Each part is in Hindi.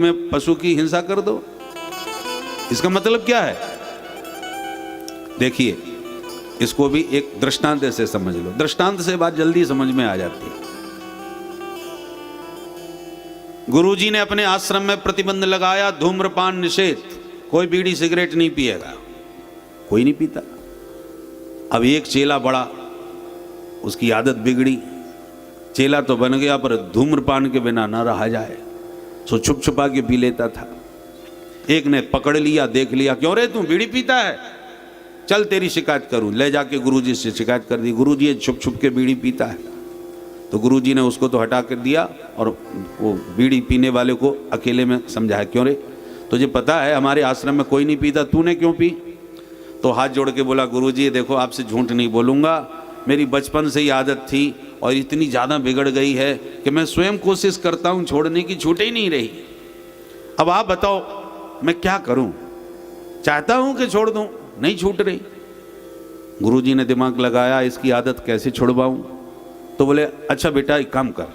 में पशु की हिंसा कर दो। इसका मतलब क्या है? देखिए, इसको भी एक दृष्टांत से समझ लो। दृष्टांत से बात जल्दी समझ में आ जाती है। गुरुजी ने अपने आश्रम में प्रतिबंध लगाया, धूम्रपान निषेध, कोई बीड़ी सिगरेट नहीं पिएगा, कोई नहीं पीता। अब एक चेला बड़ा, उसकी आदत बिगड़ी, चेला तो बन गया पर धूम्रपान के बिना ना रहा जाए, सो छुप छुपा के पी लेता था। एक ने पकड़ लिया, देख लिया, क्यों रे तू बीड़ी पीता है, चल तेरी शिकायत करूं। ले जाके गुरुजी से शिकायत कर दी, गुरुजी ये छुप छुप के बीड़ी पीता है। तो गुरुजी ने उसको तो हटा कर दिया और वो बीड़ी पीने वाले को अकेले में समझाया, क्यों रे तुझे पता है हमारे आश्रम में कोई नहीं पीता, तूने क्यों पी? तो हाथ जोड़ के बोला, गुरुजी देखो आपसे झूठ नहीं बोलूँगा, मेरी बचपन से ही आदत थी और इतनी ज़्यादा बिगड़ गई है कि मैं स्वयं कोशिश करता हूँ छोड़ने की, छूटे ही नहीं रही। अब आप बताओ मैं क्या करूँ? चाहता हूँ कि छोड़ दूँ, नहीं छूट रही। गुरुजी ने दिमाग लगाया, इसकी आदत कैसे छुड़वाऊँ? तो बोले, अच्छा बेटा एक काम कर,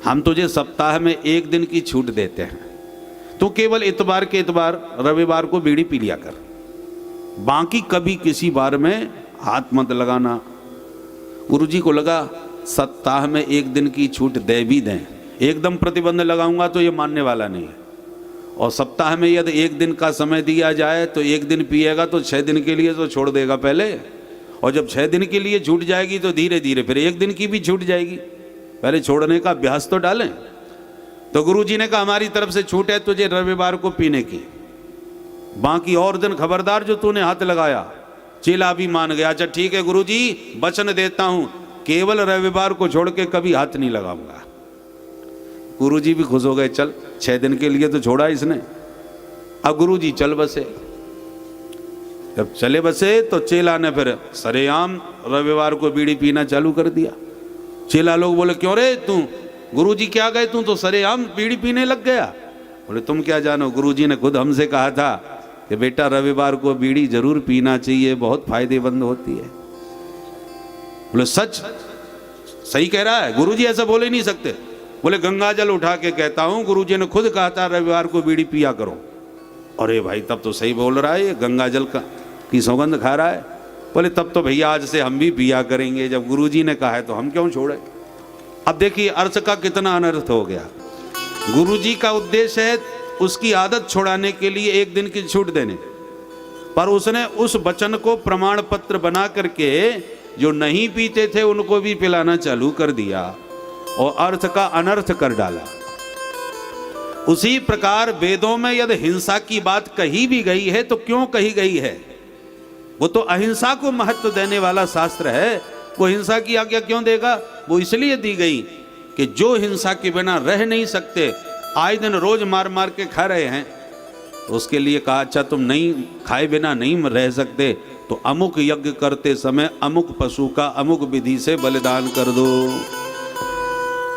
हम तुझे सप्ताह में एक दिन की छूट देते हैं, तो केवल इतवार के इतवार रविवार को बीड़ी पी लिया कर, बाकी कभी किसी बार में हाथ मत लगाना। गुरुजी को लगा सप्ताह में एक दिन की छूट दे भी दें, एकदम प्रतिबंध लगाऊंगा तो ये मानने वाला नहीं है, और सप्ताह में यदि एक दिन का समय दिया जाए तो एक दिन पिएगा तो 6 दिन के लिए तो छोड़ देगा पहले, और जब 6 दिन के लिए छूट जाएगी तो धीरे धीरे फिर एक दिन की भी छूट जाएगी, पहले छोड़ने का अभ्यास तो डालें। तो गुरुजी ने कहा हमारी तरफ से छूट है तुझे रविवार को पीने की, बाकी और दिन खबरदार जो तूने हाथ लगाया। चेला भी मान गया, अच्छा ठीक है गुरुजी वचन देता हूं, केवल रविवार को छोड़ के कभी हाथ नहीं लगाऊंगा। गुरुजी भी खुश हो गए, चल 6 दिन के लिए तो छोड़ा इसने। अब गुरुजी चल बसे, जब चले बसे तो चेला ने फिर सरेआम रविवार को बीड़ी पीना चालू कर दिया। चेला लोग बोले, क्यों रे तू, गुरुजी क्या गए, तू तो सरेआम बीड़ी पीने लग गया। बोले, तुम क्या जानो, गुरुजी ने खुद हमसे कहा था कि बेटा रविवार को बीड़ी जरूर पीना चाहिए, बहुत फायदेमंद होती है। बोले, सच? सही कह रहा है, गुरुजी ऐसा बोल ही नहीं सकते। बोले, गंगा जल उठा के कहता हूं, गुरुजी ने खुद कहा था रविवार को बीड़ी पिया करो। अरे भाई तब तो सही बोल रहा है, ये गंगा जल की सौगंध खा रहा है। बोले, तब तो भैया आज से हम भी पिया करेंगे, जब गुरुजी ने कहा है तो हम क्यों छोड़े। अब देखिए अर्थ का कितना अनर्थ हो गया। गुरुजी का उद्देश्य है उसकी आदत छुड़ाने के लिए एक दिन की छूट देने, पर उसने उस वचन को प्रमाण पत्र बना करके जो नहीं पीते थे उनको भी पिलाना चालू कर दिया और अर्थ का अनर्थ कर डाला। उसी प्रकार वेदों में यदि हिंसा की बात कही भी गई है तो क्यों कही गई है? वो तो अहिंसा को महत्व देने वाला शास्त्र है, वो हिंसा की आज्ञा क्यों देगा? वो इसलिए दी गई कि जो हिंसा के बिना रह नहीं सकते, आए दिन रोज मार मार के खा रहे हैं, तो उसके लिए कहा अच्छा तुम नहीं खाए बिना नहीं रह सकते तो अमुक यज्ञ करते समय अमुक पशु का अमुक विधि से बलिदान कर दो।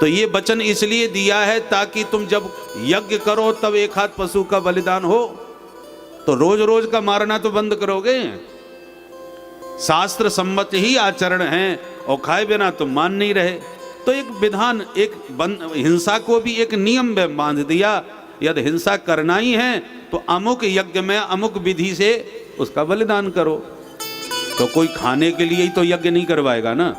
तो ये वचन इसलिए दिया है ताकि तुम जब यज्ञ करो तब एक हाथ पशु का बलिदान हो, तो रोज रोज का मारना तो बंद करोगे। शास्त्र सम्मत ही आचरण है और खाए बिना तुम मान नहीं रहे, तो एक विधान, एक हिंसा को भी एक नियम में बांध दिया। यदि हिंसा करना ही है तो अमुक यज्ञ में अमुक विधि से उसका बलिदान करो। तो कोई खाने के लिए ही तो यज्ञ नहीं करवाएगा ना,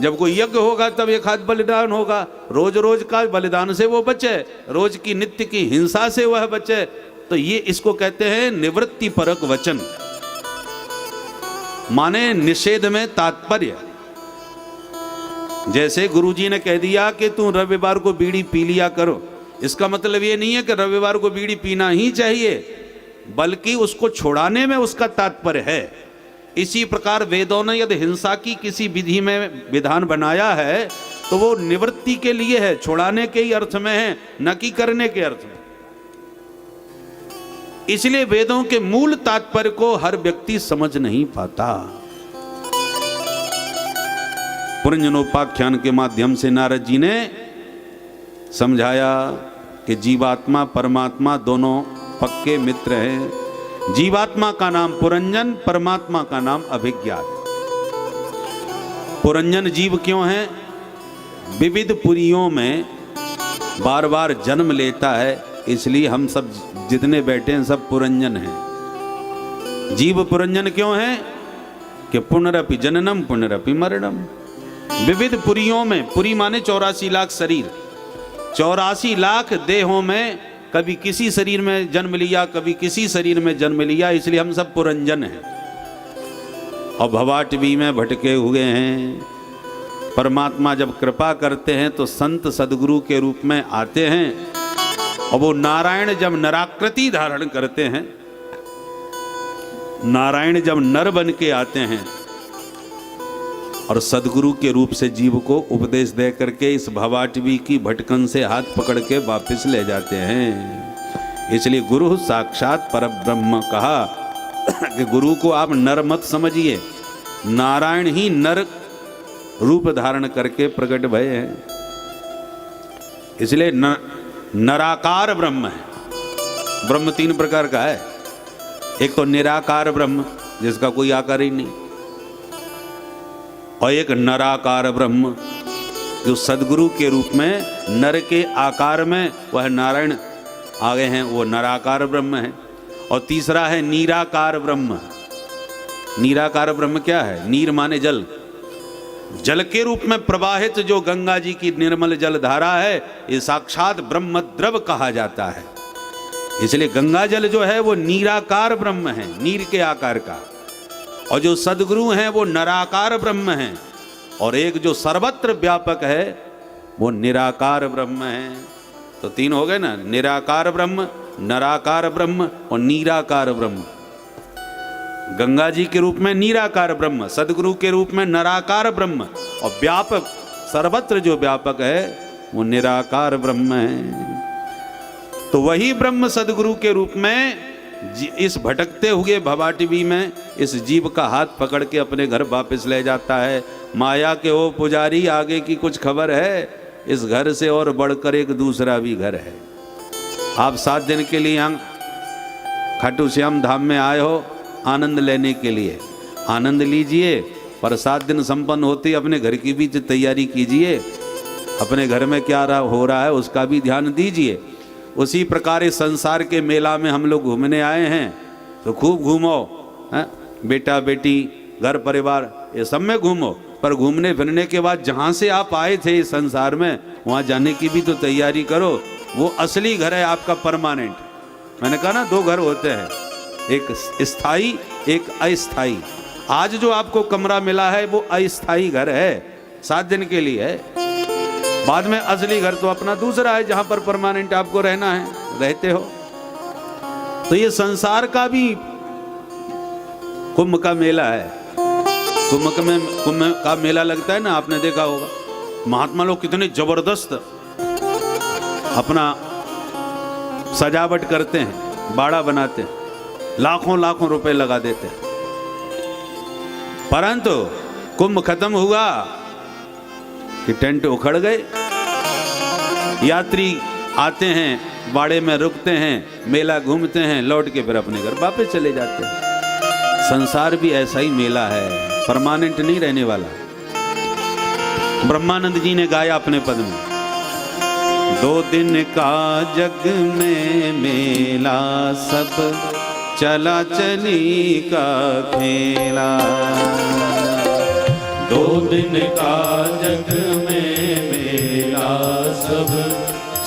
जब कोई यज्ञ होगा तब एक हाथ बलिदान होगा। रोज रोज का बलिदान से वो बचे, रोज की नित्य की हिंसा से वह बचे। तो ये इसको कहते हैं निवृत्ति परक वचन, माने निषेध में तात्पर्य। जैसे गुरुजी ने कह दिया कि तू रविवार को बीड़ी पी लिया करो, इसका मतलब ये नहीं है कि रविवार को बीड़ी पीना ही चाहिए, बल्कि उसको छुड़ाने में उसका तात्पर्य है। इसी प्रकार वेदों ने यदि हिंसा की किसी विधि में विधान बनाया है तो वो निवृत्ति के लिए है, छुड़ाने के ही अर्थ में है, न कि करने के अर्थ में। इसलिए वेदों के मूल तात्पर्य को हर व्यक्ति समझ नहीं पाता। पुरंजनोपाख्यान के माध्यम से नारद जी ने समझाया कि जीवात्मा परमात्मा दोनों पक्के मित्र हैं। जीवात्मा का नाम पुरंजन, परमात्मा का नाम अभिज्ञात। पुरंजन जीव क्यों है? विविध पुरियों में बार बार जन्म लेता है, इसलिए हम सब जितने बैठे हैं सब पुरंजन हैं। जीव पुरंजन क्यों है कि पुनरपि जननम पुनरपि मरणम, विविध पुरियों में, पुरी माने 84 लाख शरीर, 84 लाख देहों में कभी किसी शरीर में जन्म लिया, कभी किसी शरीर में जन्म लिया, इसलिए हम सब पुरंजन हैं और भवाटवी में भटके हुए हैं। परमात्मा जब कृपा करते हैं तो संत सदगुरु के रूप में आते हैं और वो नारायण जब नराकृति धारण करते हैं, नारायण जब नर बन के आते हैं और सदगुरु के रूप से जीव को उपदेश दे करके इस भवाटवी की भटकन से हाथ पकड़ के वापस ले जाते हैं। इसलिए गुरु साक्षात परब्रह्म कहा कि गुरु को आप नर मत समझिए, नारायण ही नर रूप धारण करके प्रकट भय हैं। इसलिए नराकार ब्रह्म है। ब्रह्म 3 प्रकार का है। एक तो निराकार ब्रह्म जिसका कोई आकार ही नहीं, और एक नराकार ब्रह्म जो सदगुरु के रूप में नर के आकार में वह नारायण आ गए हैं, वो नराकार ब्रह्म है। और तीसरा है नीराकार ब्रह्म। नीराकार ब्रह्म क्या है? नीर माने जल, जल के रूप में प्रवाहित जो गंगा जी की निर्मल जल धारा है, ये साक्षात ब्रह्म द्रव कहा जाता है। इसलिए गंगा जल जो है वो नीराकार ब्रह्म है, नीर के आकार का, और जो सदगुरु हैं वो नराकार ब्रह्म हैं, और एक जो सर्वत्र व्यापक है वो निराकार ब्रह्म है। तो 3 हो गए ना, निराकार ब्रह्म, नराकार ब्रह्म और नीराकार ब्रह्म। गंगा जी के रूप में नीराकार ब्रह्म, सदगुरु के रूप में नराकार ब्रह्म, और व्यापक सर्वत्र जो व्यापक है वो निराकार ब्रह्म है। तो वही ब्रह्म सदगुरु के रूप में इस भटकते हुए भवाटवी में इस जीव का हाथ पकड़ के अपने घर वापस ले जाता है। माया के ओ पुजारी, आगे की कुछ खबर है? इस घर से और बढ़कर एक दूसरा भी घर है। आप 7 दिन के लिए यहाँ खाटू श्याम धाम में आए हो आनंद लेने के लिए, आनंद लीजिए, पर 7 दिन संपन्न होते अपने घर की भी तैयारी कीजिए, अपने घर में क्या हो रहा है उसका भी ध्यान दीजिए। उसी प्रकार इस संसार के मेला में हम लोग घूमने आए हैं तो खूब घूमो, बेटा बेटी घर परिवार ये सब में घूमो, पर घूमने फिरने के बाद जहाँ से आप आए थे इस संसार में वहाँ जाने की भी तो तैयारी करो। वो असली घर है आपका, परमानेंट। मैंने कहा ना 2 घर होते हैं, एक स्थायी एक अस्थाई। आज जो आपको कमरा मिला है वो अस्थाई घर है, 7 दिन के लिए है। बाद में असली घर तो अपना दूसरा है जहां पर परमानेंट आपको रहना है, रहते हो। तो ये संसार का भी कुंभ का मेला है। कुंभ का मेला लगता है ना, आपने देखा होगा। महात्मा लोग कितने जबरदस्त अपना सजावट करते हैं, बाड़ा बनाते हैं, लाखों लाखों रुपए लगा देते हैं। परंतु कुंभ खत्म हुआ कि टेंट उखड़ गए। यात्री आते हैं, बाड़े में रुकते हैं, मेला घूमते हैं, लौट के फिर अपने घर वापस चले जाते हैं। संसार भी ऐसा ही मेला है, परमानेंट नहीं रहने वाला। ब्रह्मानंद जी ने गाया अपने पद में, 2 दिन का जग में मेला, सब चला चली का खेला। 2 दिन का जग में मेला, सब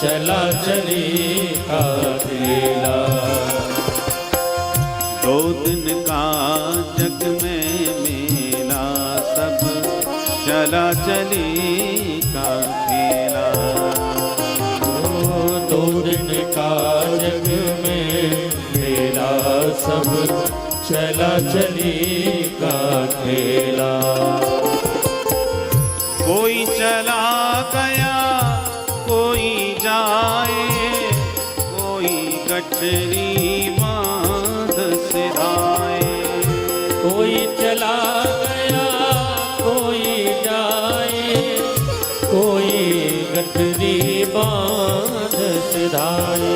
चला चली का खेला। 2 दिन का जग में मेला, सब चला चली का खेला। 2 दिन का जग में मेला, सब चला चली का खेला। कोई चला गया कोई जाए, कोई गठरी बांध सिधाए। कोई चला गया कोई जाए, कोई गठरी बांध सिधाए।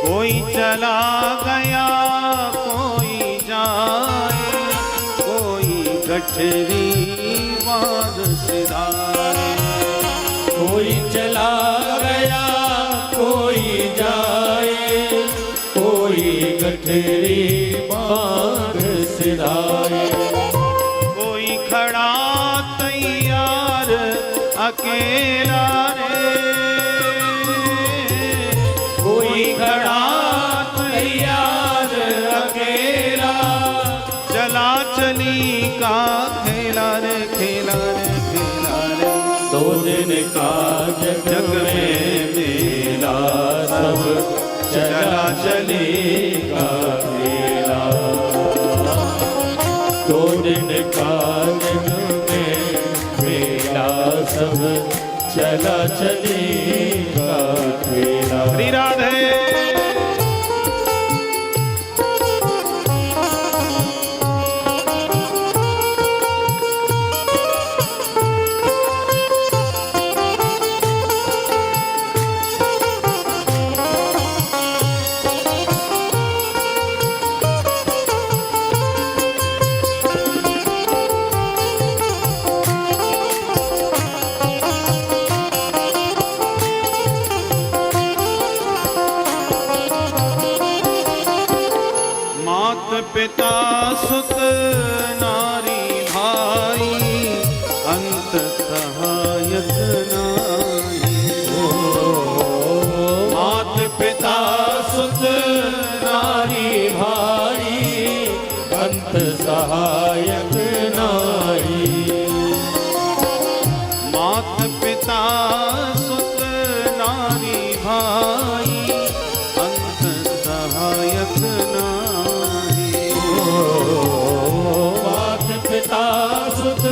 कोई चला गया कोई जाए, कोई गठरी बांध सिधाए। कोई चला गया कोई जाए, कोई खड़ा तैयार अकेला, चला चली का खेला रे खेला रे खेला रे। 2 दिन का जग में मेला, सब चला चली का खेला। 2 दिन का जग में मेला, सब चला चली का खेला। श्री राधे। पिता सुत नारी भाई, अंत सहायक नारी। मात पिता सुत नारी भाई, अंत सहायक नारी। मात पिता सुत नारी भाई, अंत सहायक नारी। मात पिता सुत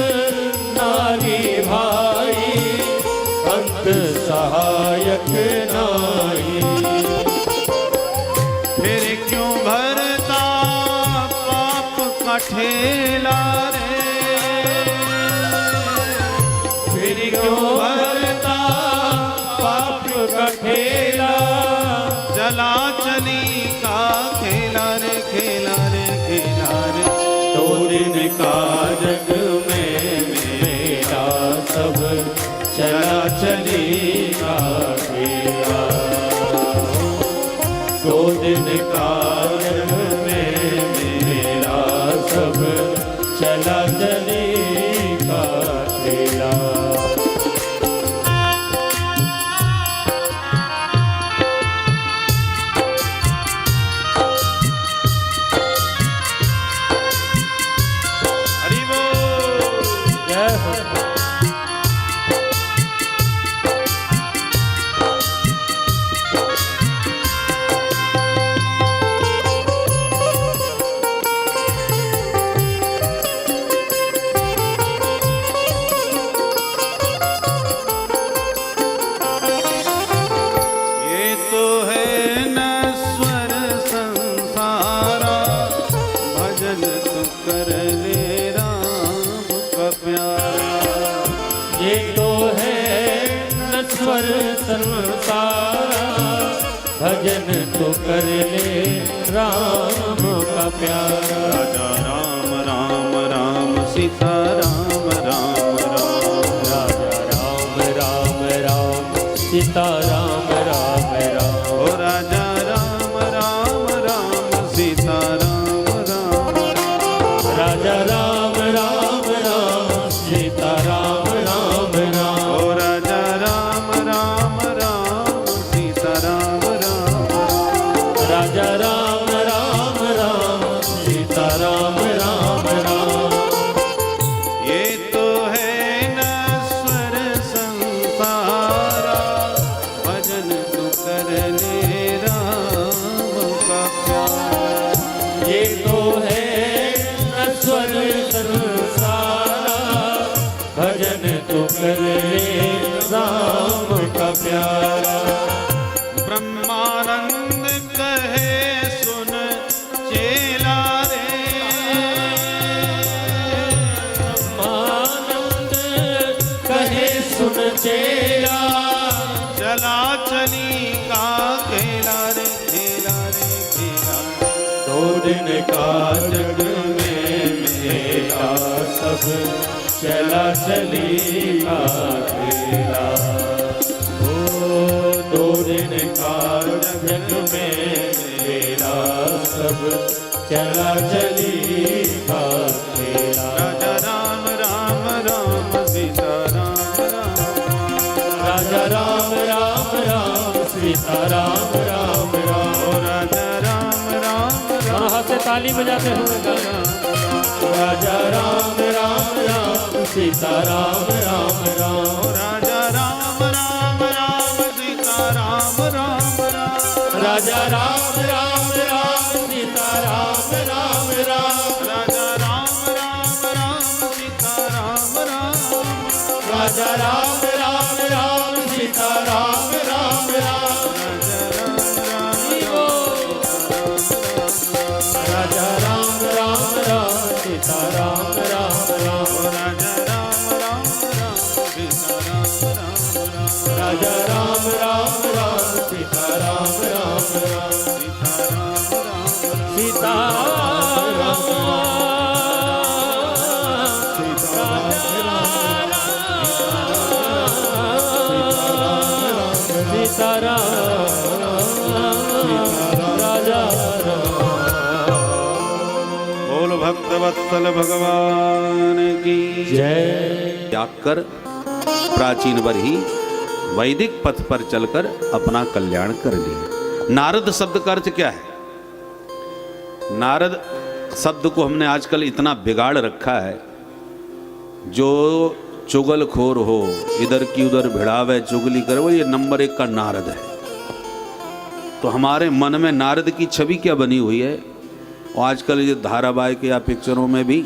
नारी भाई, अंत सहायक नारी। फिर क्यों भरता पाप का ठेला रे, फिर क्यों भरता पाप का ठेला, चला चली का खेला रे खेला रे खेला रे। 2 दिन का जग में मेला, सब चला चली का खेला। 2 दिन का जग में मेला, सब चला चली का खेला। हरि बोल। जय हो। ये तो है नश्वर संसारा, भजन तू कर ले राम का प्यारा। ये तो है नश्वर संसारा, भजन तो कर ले राम का प्यारा। राजा राम राम राम सीता राम राम राम। राजा राम राम राम सीता राम राम राम। ओ राजा राम राम राम सीता राम राम राम। राजा राम राम राम सीता राम राम राम। ओ राजा राम राम राम सीता राम राम राम। राजा राम राम राम सीता राम राम राम। ये तो है नश्वर संसारा, भजन तू कर ले राम का प्यारा। ये तो है नश्वर संसारा, भजन तो कर ले राम का प्यारा। ब्रह्मानंद कहे सुन चेला रे, आनंद कहे सुन चेला, चला चली का खेला रे खेला रे खेला। 2 दिन का जग में मेला, सब चला चली का खेला। ओ 2 दिन का जग में मेला, सब चला चली का खेला। राजा राम राम राम सीता राम राम। राजा राम राम राम सीता राम राम। ताली बजाते हुए गाना। राजा राम राम राम सीता राम राम राम। राजा राम राम राम सीता राम राम राम। राजा राम राम राम सीता राम राम राम। राजा राम राम राम सीता राम राम। राजा राम राम राम सीता राम राम राम। राजा राम राम राम सीता राम राम राम। राजा राम राम राम राजा राम राम राम सीता सीता राम राम। राम राम राम। सीता राम सीता राजा बोल भक्त वत्सल भगवान की जय। त्याग कर प्राचीन वर ही वैदिक पथ पर चलकर अपना कल्याण कर लिए। नारद शब्द का अर्थ क्या है? नारद शब्द को हमने आजकल इतना बिगाड़ रखा है, जो चुगलखोर हो, इधर की उधर भिड़ावे, चुगली करे, वो ये नंबर 1 का नारद है। तो हमारे मन में नारद की छवि क्या बनी हुई है? और आजकल ये धारावाहिक या पिक्चरों में भी